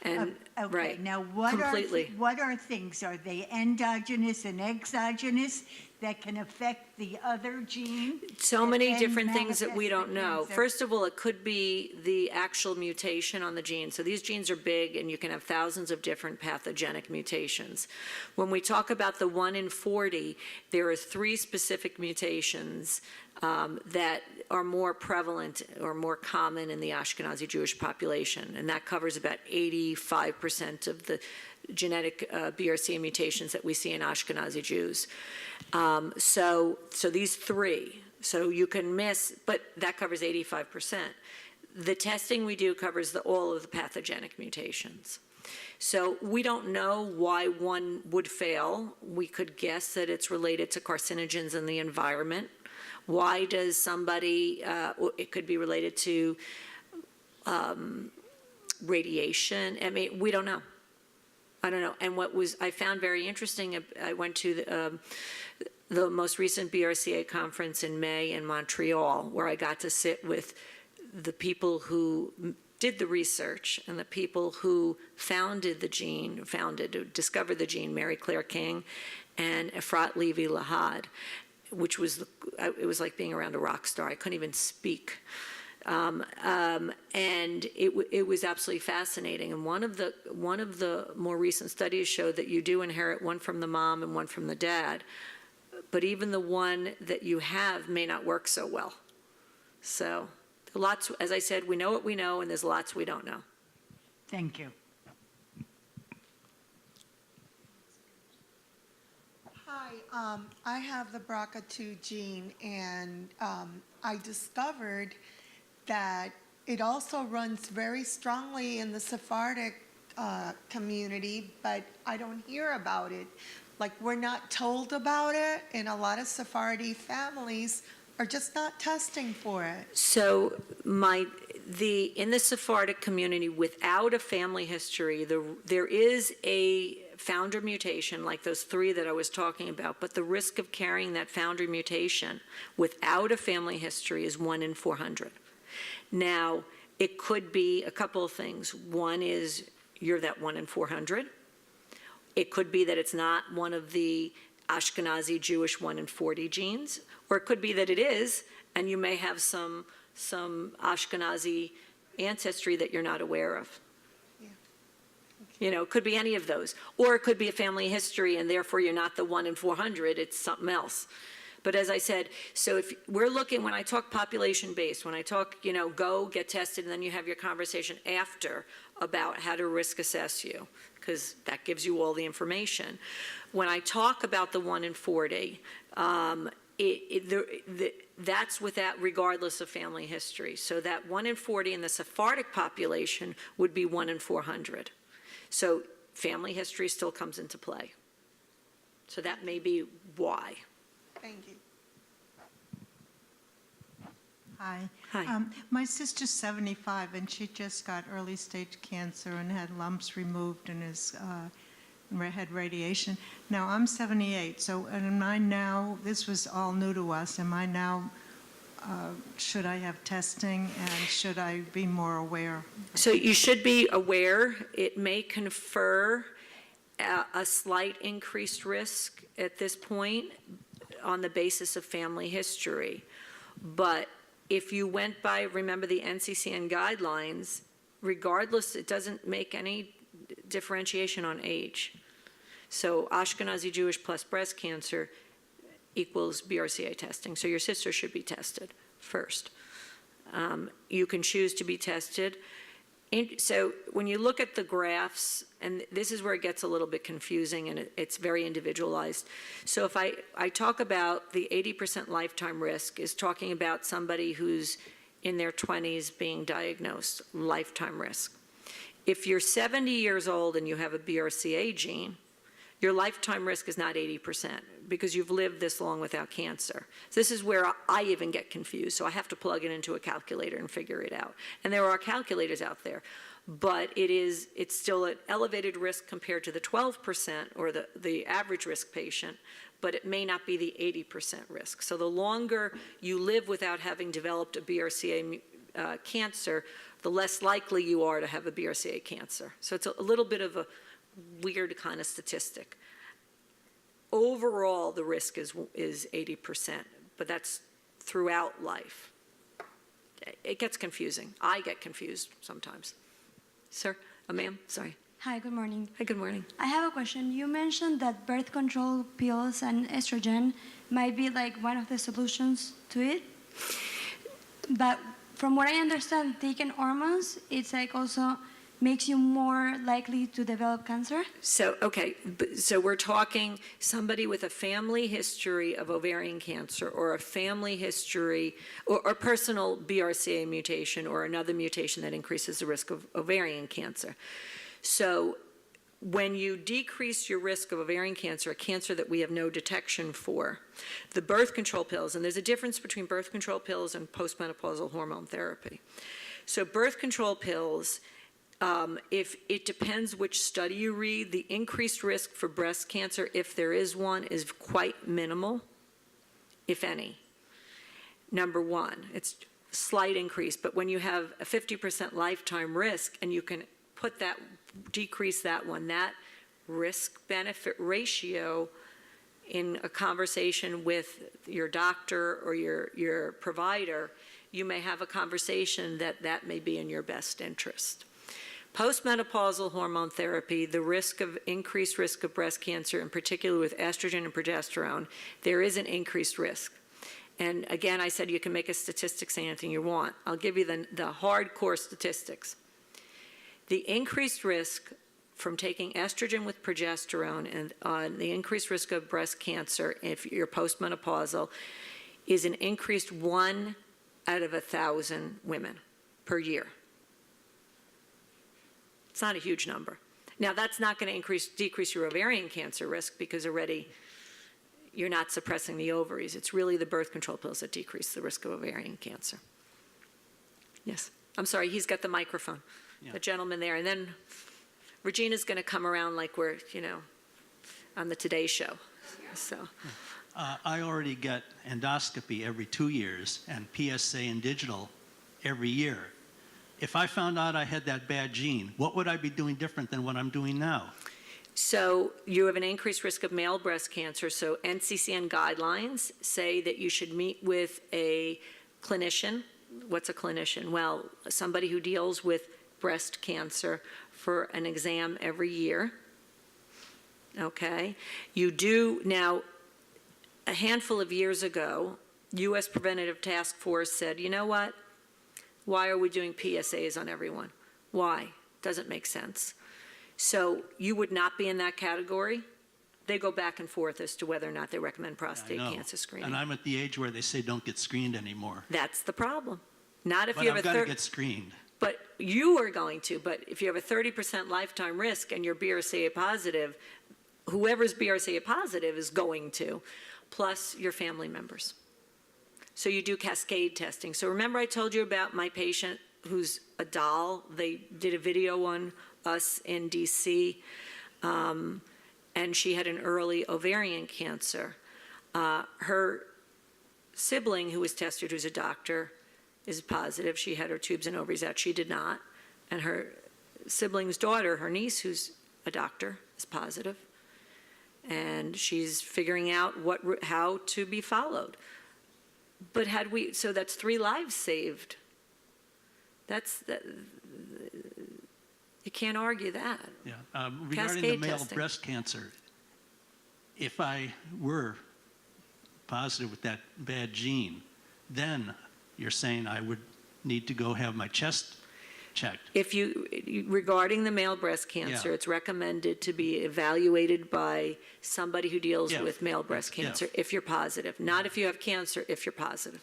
and, Okay, right, now completely. what are things? Are they endogenous and exogenous that can affect the other gene? So many and different things that we manifest don't the know. cancer? First of all, it could be the actual mutation on the gene. So these genes are big, and you can have thousands of different pathogenic mutations. When we talk about the 1 in 40, there are 3 specific mutations that are more prevalent or more common in the Ashkenazi Jewish population, and that covers about 85% of the genetic BRCA mutations that we see in Ashkenazi Jews. So these 3, so you can miss, but that covers 85%. The testing we do covers all of the pathogenic mutations. So we don't know why one would fail. We could guess that it's related to carcinogens in the environment. Why does somebody, it could be related to radiation. I mean, we don't know. I don't know. And I found very interesting, I went to the most recent BRCA conference in May in Montreal, where I got to sit with the people who did the research and the people who discovered the gene, Mary Claire King and Efrat Levi Lahad, which was, it was like being around a rock star. I couldn't even speak. And it was absolutely fascinating. And one of the more recent studies showed that you do inherit one from the mom and one from the dad, but even the one that you have may not work so well. So lots, as I said, we know what we know, and there's lots we don't know. Thank you. Hi, I have the BRCA2 gene, and I discovered that it also runs very strongly in the Sephardic community, but I don't hear about it. Like, we're not told about it, and a lot of Sephardi families are just not testing for it. So in the Sephardic community, without a family history, there is a founder mutation, like those 3 that I was talking about, but the risk of carrying that founder mutation without a family history is 1 in 400. Now, it could be a couple of things. One is you're that 1 in 400. It could be that it's not one of the Ashkenazi Jewish 1 in 40 genes, or it could be that it is, and you may have some Ashkenazi ancestry that you're not aware of. It could be any of those. Or it could be a family history, and therefore you're not the 1 in 400, it's something else. But as I said, so if we're looking, when I talk population-based, when I talk, go get tested, and then you have your conversation after about how to risk assess you, because that gives you all the information. When I talk about the 1 in 40, that's regardless of family history. So that 1 in 40 in the Sephardic population would be 1 in 400. So family history still comes into play. So that may be why. Thank you. Hi. Hi. My sister's 75, and she just got early stage cancer and had lumps removed and had radiation. Now, I'm 78, so am I now, this was all new to us, am I now, should I have testing, and should I be more aware? So you should be aware. It may confer a slight increased risk at this point on the basis of family history. But if you went by, remember the NCCN guidelines, regardless, it doesn't make any differentiation on age. So Ashkenazi Jewish plus breast cancer equals BRCA testing. So your sister should be tested first. You can choose to be tested. So when you look at the graphs, and this is where it gets a little bit confusing and it's very individualized. So if I talk about the 80% lifetime risk is talking about somebody who's in their 20s being diagnosed, lifetime risk. If you're 70 years old and you have a BRCA gene, your lifetime risk is not 80% because you've lived this long without cancer. So this is where I even get confused. So I have to plug it into a calculator and figure it out. And there are calculators out there, but it's still an elevated risk compared to the 12% or the average risk patient, but it may not be the 80% risk. So the longer you live without having developed a BRCA cancer, the less likely you are to have a BRCA cancer. So it's a little bit of a weird kind of statistic. Overall, the risk is 80%, but that's throughout life. It gets confusing. I get confused sometimes. Sir, ma'am, sorry. Hi, good morning. Hi, good morning. I have a question. You mentioned that birth control pills and estrogen might be like one of the solutions to it. But from what I understand, taking hormones, it's like also makes you more likely to develop cancer? So, okay, so we're talking somebody with a family history of ovarian cancer or a family history or personal BRCA mutation or another mutation that increases the risk of ovarian cancer. So when you decrease your risk of ovarian cancer, a cancer that we have no detection for, the birth control pills, and there's a difference between birth control pills and postmenopausal hormone therapy. So birth control pills, if it depends which study you read, the increased risk for breast cancer, if there is one, is quite minimal, if any. Number one, it's a slight increase, but when you have a 50% lifetime risk and you can put that, decrease that one, that risk-benefit ratio in a conversation with your doctor or your provider, you may have a conversation that may be in your best interest. Postmenopausal hormone therapy, the increased risk of breast cancer, in particular with estrogen and progesterone, there is an increased risk. And again, I said you can make a statistic say anything you want. I'll give you the hardcore statistics. The increased risk from taking estrogen with progesterone and the increased risk of breast cancer if you're postmenopausal is an increased 1 out of 1,000 women per year. It's not a huge number. Now, that's not going to decrease your ovarian cancer risk because already you're not suppressing the ovaries. It's really the birth control pills that decrease the risk of ovarian cancer. Yes? I'm sorry, he's got the microphone, Yeah. the gentleman there. And then Regina's going to come around like we're, on the Today Show. So, I already get endoscopy every 2 years and PSA and digital every year. If I found out I had that bad gene, what would I be doing different than what I'm doing now? so you have an increased risk of male breast cancer. So NCCN guidelines say that you should meet with a clinician. What's a clinician? Well, somebody who deals with breast cancer for an exam every year. Okay? You do, now, a handful of years ago, U.S. Preventative Task Force said, you know what? Why are we doing PSAs on everyone? Why? Doesn't make sense. So you would not be in that category. They go back and forth as to whether or not they recommend prostate I know. cancer screening. And I'm at the age where they say don't get screened anymore. That's the problem. Not if But you have I've a got to third. get screened. But you are going to, but if you have a 30% lifetime risk and you're BRCA positive, whoever's BRCA positive is going to, plus your family members. So you do cascade testing. So remember I told you about my patient who's a doll? They did a video on us in DC, and she had an early ovarian cancer. Her sibling who was tested, who's a doctor, is positive. She had her tubes and ovaries out. She did not. And her sibling's daughter, her niece, who's a doctor, is positive. And she's figuring out how to be followed. But so that's 3 lives saved. You can't argue that. Yeah. Regarding the Cascade male testing. breast cancer, if I were positive with that bad gene, then you're saying I would need to go have my chest checked. Regarding the male breast cancer, Yeah. it's recommended to be evaluated by somebody who deals Yeah. with male breast Yeah. cancer if you're positive, not if you have cancer, if you're positive.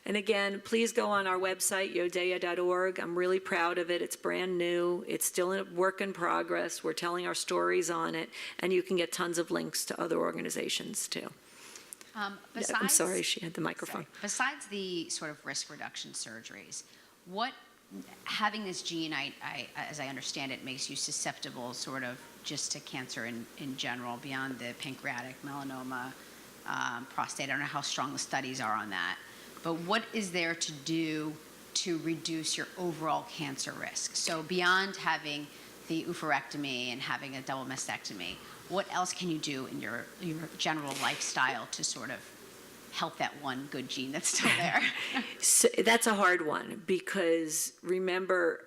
And again, please go on our website, yodea.org. I'm really proud of it. It's brand new. It's still a work in progress. We're telling our stories on it, and you can get tons of links to other organizations too. I'm sorry, she had the microphone. Sorry. Besides the sort of risk reduction surgeries, having this gene, as I understand it, makes you susceptible sort of just to cancer in general, beyond the pancreatic, melanoma, prostate. I don't know how strong the studies are on that. But what is there to do to reduce your overall cancer risk? So beyond having the oophorectomy and having a double mastectomy, what else can you do in your general lifestyle to sort of help that one good gene that's still there? So that's a hard one because remember,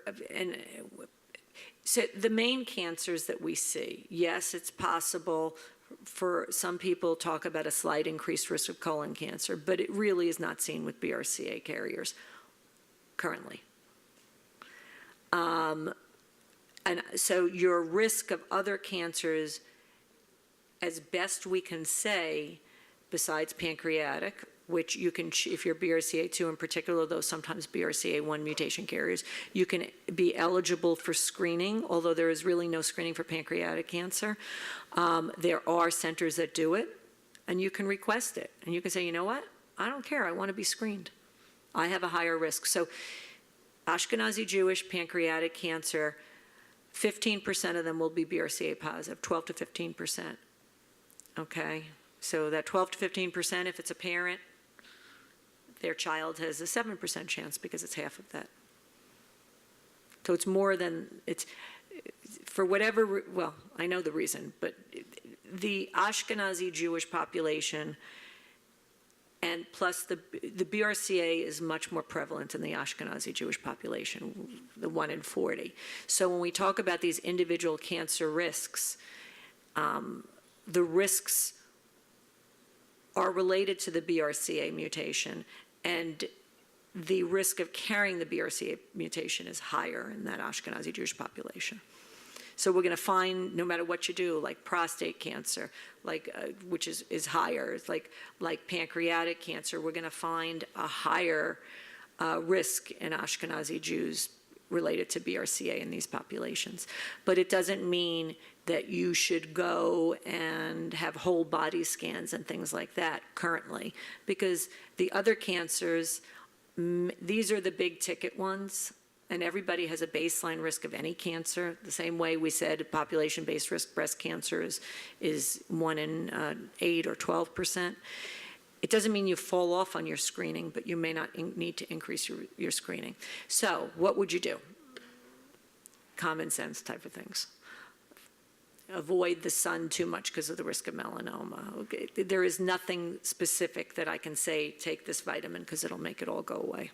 so the main cancers that we see, yes, it's possible for some people talk about a slight increased risk of colon cancer, but it really is not seen with BRCA carriers currently. And so your risk of other cancers, as best we can say, besides pancreatic, which you can, if you're BRCA2 in particular, though sometimes BRCA1 mutation carriers, you can be eligible for screening, although there is really no screening for pancreatic cancer. There are centers that do it, and you can request it. And you can say, you know what? I don't care. I want to be screened. I have a higher risk. So Ashkenazi Jewish pancreatic cancer, 15% of them will be BRCA positive, 12 to 15%. Okay? So that 12 to 15%, if it's a parent, their child has a 7% chance because it's half of that. So it's more than, for whatever, well, I know the reason, but the Ashkenazi Jewish population and plus the BRCA is much more prevalent in the Ashkenazi Jewish population, the 1 in 40. So when we talk about these individual cancer risks, the risks are related to the BRCA mutation, and the risk of carrying the BRCA mutation is higher in that Ashkenazi Jewish population. So we're going to find, no matter what you do, like prostate cancer, like which is higher, it's like pancreatic cancer, we're going to find a higher risk in Ashkenazi Jews related to BRCA in these populations. But it doesn't mean that you should go and have whole body scans and things like that currently, because the other cancers These are the big ticket ones, and everybody has a baseline risk of any cancer. The same way we said population-based risk breast cancer is 1 in 8 or 12%. It doesn't mean you fall off on your screening, but you may not need to increase your screening. So what would you do? Common sense type of things. Avoid the sun too much because of the risk of melanoma. Okay. There is nothing specific that I can say, take this vitamin because it'll make it all go away.